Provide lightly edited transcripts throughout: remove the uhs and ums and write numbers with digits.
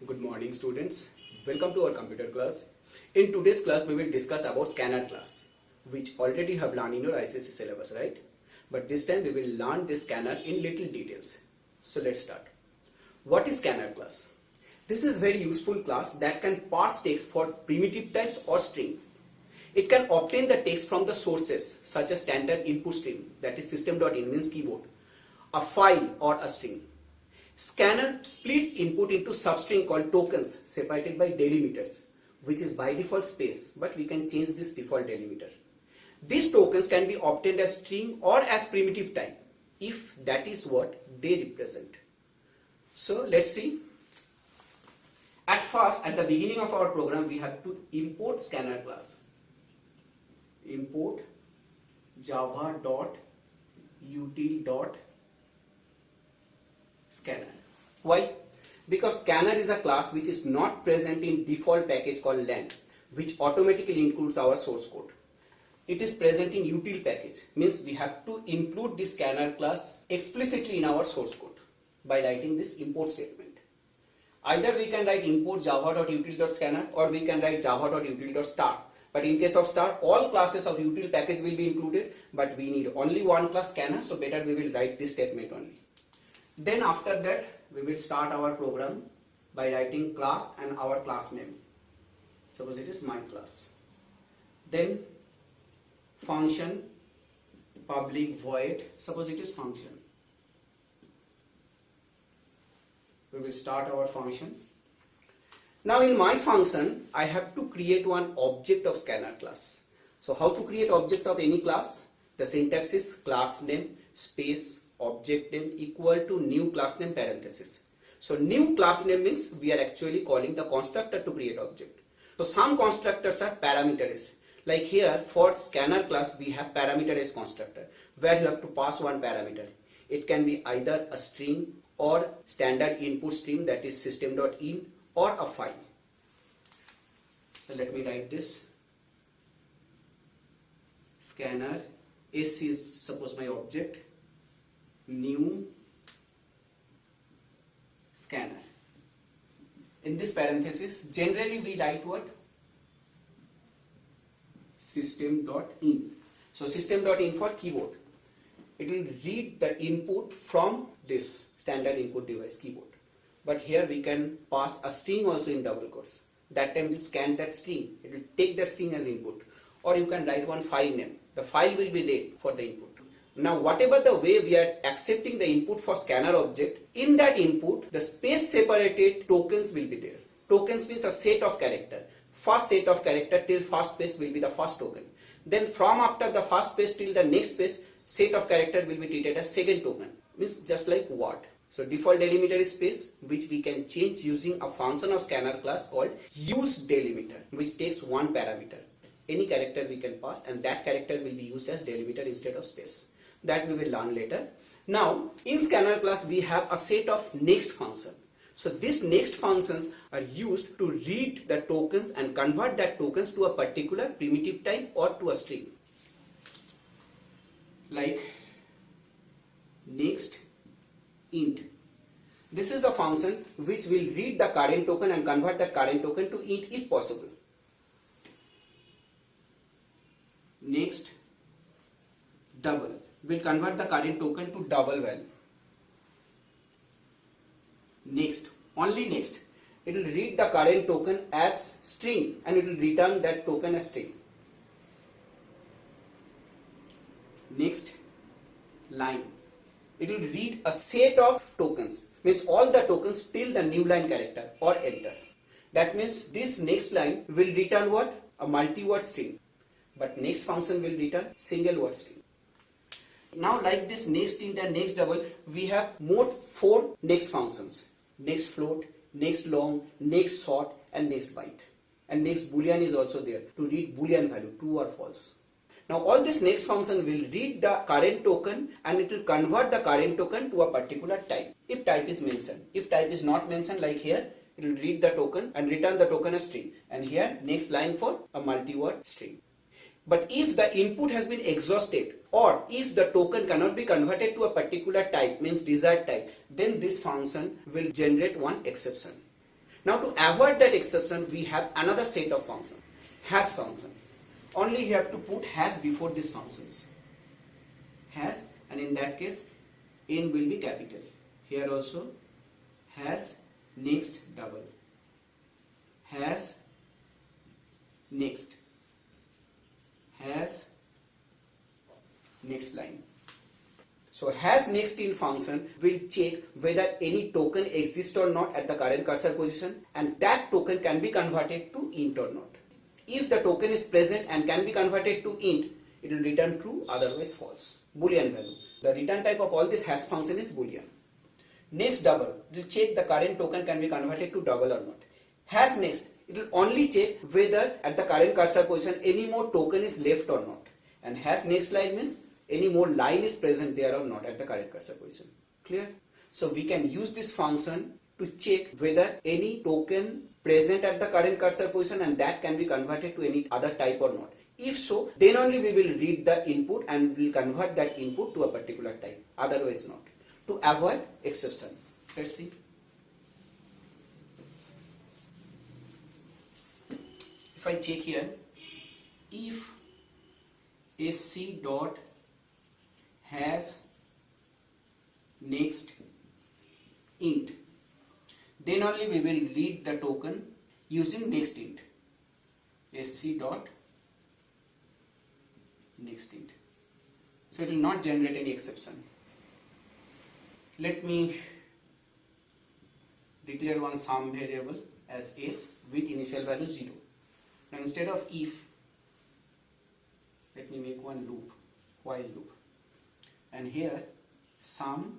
Good morning students. Welcome to our computer class. In today's class we will discuss about scanner class, which already have learned in your ICSE syllabus, right? But this time we will learn this scanner in little details. So let's start. What is scanner class? This is very useful class that can parse text for primitive types or string. It can obtain the text from the sources such as standard input stream, that is system.in means keyboard, a file or a string. Scanner splits input into substring called tokens separated by delimiters, which is by default space, but we can change this default delimiter. These tokens can be obtained as string or as primitive type if that is what they represent. So let's see. At first, at the beginning of our program, we have to import scanner class. Import java.util.scanner. Why? Because scanner is a class which is not present in default package called len, which automatically includes our source code. It is present in util package, means we have to include this scanner class explicitly in our source code by writing this import statement. Either we can write import java.util.scanner or we can write java.util.star. But in case of star, all classes of util package will be included, but we need only one class scanner, so better we will write this statement only. Then after that, we will start our program by writing class and our class name. Suppose it is my class. Then function public void, suppose it is function. We will start our function. Now in my function, I have to create one object of scanner class. So how to create object of any class? The syntax is class name space object name equal to new class name parenthesis. So new class name means we are actually calling the constructor to create object. So some constructors are parameterized. Like here for scanner class we have parameterized constructor where you have to pass one parameter. It can be either a string or standard input stream, that is system.in, or a file. So let me write this. Scanner S is suppose my object, new scanner. In this parenthesis generally we write what? System.in. So system.in for keyboard. It will read the input from this standard input device keyboard. But here we can pass a string also in double quotes. That time it will scan that string. It will take the string as input. Or you can write one file name. The file will be read for the input. Now whatever the way we are accepting the input for scanner object, in that input the space separated tokens will be there. Tokens means a set of character. First set of character till first space will be the first token. Then from after the first space till the next space, set of character will be treated as second token. Means just like word. So default delimiter is space, which we can change using a function of scanner class called useDelimiter, which takes one parameter. Any character we can pass and that character will be used as delimiter instead of space. That we will learn later. Now in scanner class we have a set of next function. So these next functions are used to read the tokens and convert that tokens to a particular primitive type or to a string. Like next int. This is a function which will read the current token and convert that current token to int if possible. Next double will convert the current token to double value. Next, only next, it will read the current token as string and it will return that token as string. Next line, it will read a set of tokens, means all the tokens till the new line character or enter. That means this next line will return what? A multi-word string, but next function will return single word string. Now like this next int and next double, we have more 4 next functions. Next float, next long, next short and next byte. And next boolean is also there to read boolean value, true or false. Now all this next function will read the current token and it will convert the current token to a particular type, if type is mentioned. If type is not mentioned, like here, it will read the token and return the token as string. And here next line for a multi-word string. But if the input has been exhausted or if the token cannot be converted to a particular type, means desired type, then this function will generate one exception. Now to avoid that exception, we have another set of functions, hash function. Only you have to put hash before these functions. Hash, and in that case n will be capital. Here also hash next double, hash next, hash next line. So hash next in function will check whether any token exists or not at the current cursor position, and that token can be converted to int or not. If the token is present and can be converted to int, it will return true, otherwise false. Boolean value. The return type of all this hash function is Boolean. Next double, it will check the current token can be converted to double or not. Hash next, it will only check whether at the current cursor position any more token is left or not. And hash next line means any more line is present there or not at the current cursor position. Clear? So we can use this function to check whether any token present at the current cursor position and that can be converted to any other type or not. If so, then only we will read the input and will convert that input to a particular type, otherwise not, to avoid exception. Let's see. If I check here, if sc dot has next int, then only we will read the token using next int. Sc dot next int. So it will not generate any exception. Let me declare one sum variable as s with initial value 0. Now instead of if, let me make one loop, while loop, and here sum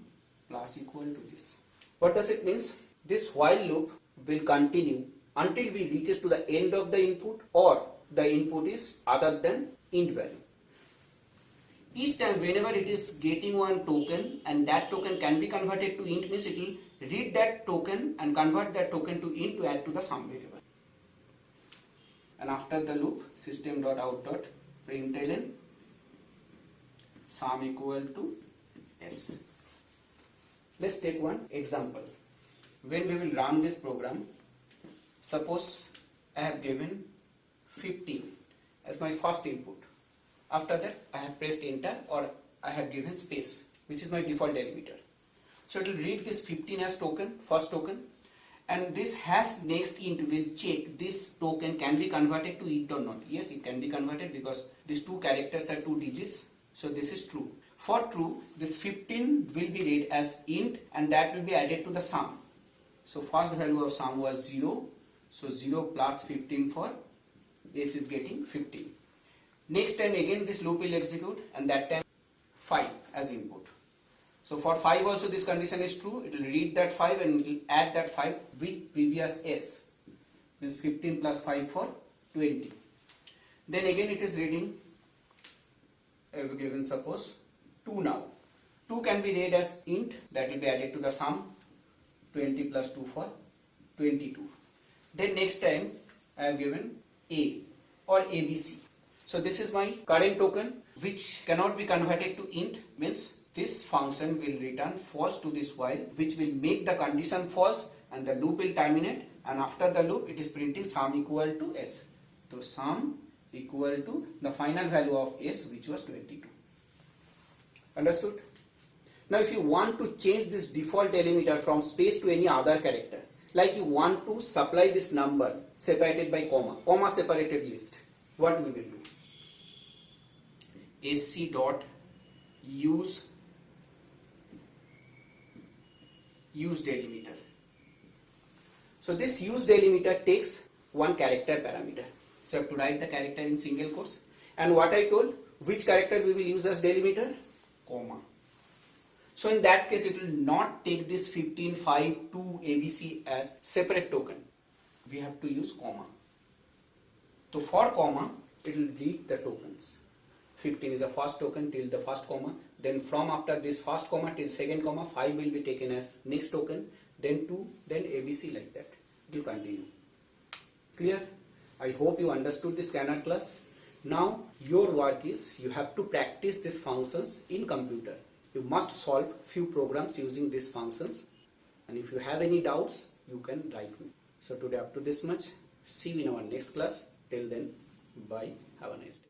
plus equal to this. What does it mean? This while loop will continue until we reaches to the end of the input or the input is other than int value. Each time whenever it is getting one token and that token can be converted to int, means it will read that token and convert that token to int to add to the sum variable. And after the loop, system.out.println sum equal to s. Let's take one example. When we will run this program, suppose I have given 15 as my first input. After that, I have pressed enter or I have given space, which is my default delimiter. So it will read this 15 as token, first token, and this hash next int will check this token can be converted to int or not. Yes, it can be converted because these two characters are 2 digits. So this is true. For true, this 15 will be read as int and that will be added to the sum. So first value of sum was 0. So 0 plus 15 for s is getting 15. Next time again this loop will execute and that time 5 as input. So for 5 also this condition is true. It will read that 5 and it will add that 5 with previous s. Means 15 plus 5 for 20. Then again it is reading, I have given suppose 2 now. 2 can be read as int, that will be added to the sum. 20 plus 2 for 22. Then next time I have given a or abc. So this is my current token which cannot be converted to int, means this function will return false to this while, which will make the condition false and the loop will terminate, and after the loop it is printing sum equal to s. So sum equal to the final value of s, which was 22. Understood? Now if you want to change this default delimiter from space to any other character, like you want to supply this number separated by comma separated list, what we will do? Sc dot use delimiter. So this use delimiter takes one character parameter. So I have to write the character in single quotes. And what I told, which character we will use as delimiter? Comma. So in that case it will not take this 15, 5, 2 ABC as separate token. We have to use comma. So for comma it will read the tokens. 15 is the first token till the first comma. Then from after this first comma till second comma, 5 will be taken as next token. Then 2, then ABC, like that. It will continue. Clear? I hope you understood this scanner class. Now your work is you have to practice these functions in computer. You must solve few programs using these functions. And if you have any doubts, you can write me. So today up to this much. See you in our next class. Till then, bye. Have a nice day.